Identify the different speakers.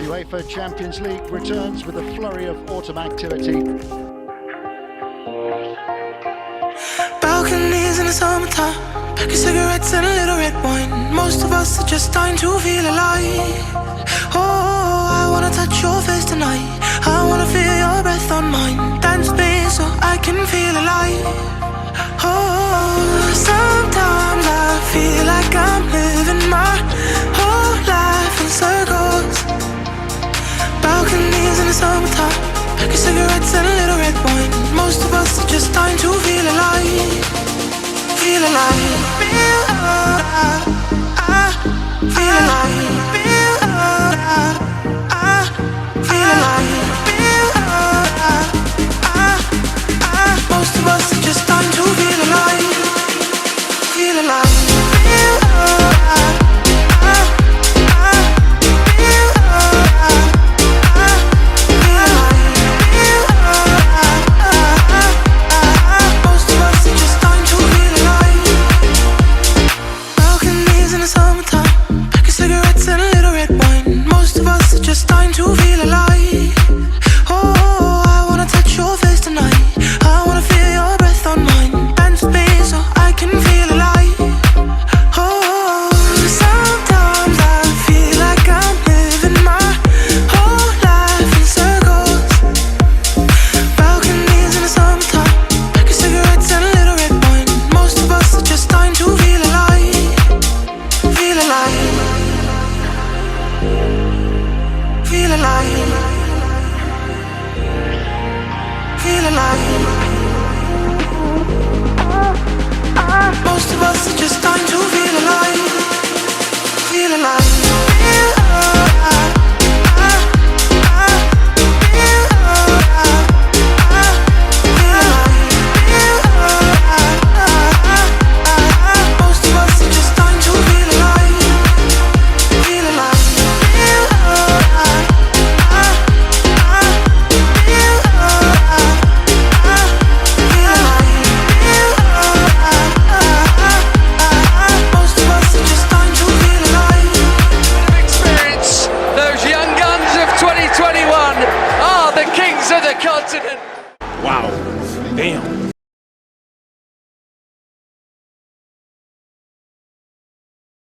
Speaker 1: The UEFA Champions League returns with a flurry of autumn activity.
Speaker 2: Balconies in the summertime, pack of cigarettes and a little red wine. Most of us are just dying to feel alive. Oh, I wanna touch your face tonight. I wanna feel your breath on mine. Dance with me so I can feel alive. Oh, sometimes I feel like I'm living my whole life in circles. Balconies in the summertime, pack of cigarettes and a little red wine. Most of us are just dying to feel alive. Feel alive. Feel alive. Feel alive. Feel alive. Feel alive. Feel alive. Most of us are just dying to feel alive. Feel alive. Feel alive.
Speaker 3: Wow. Damn.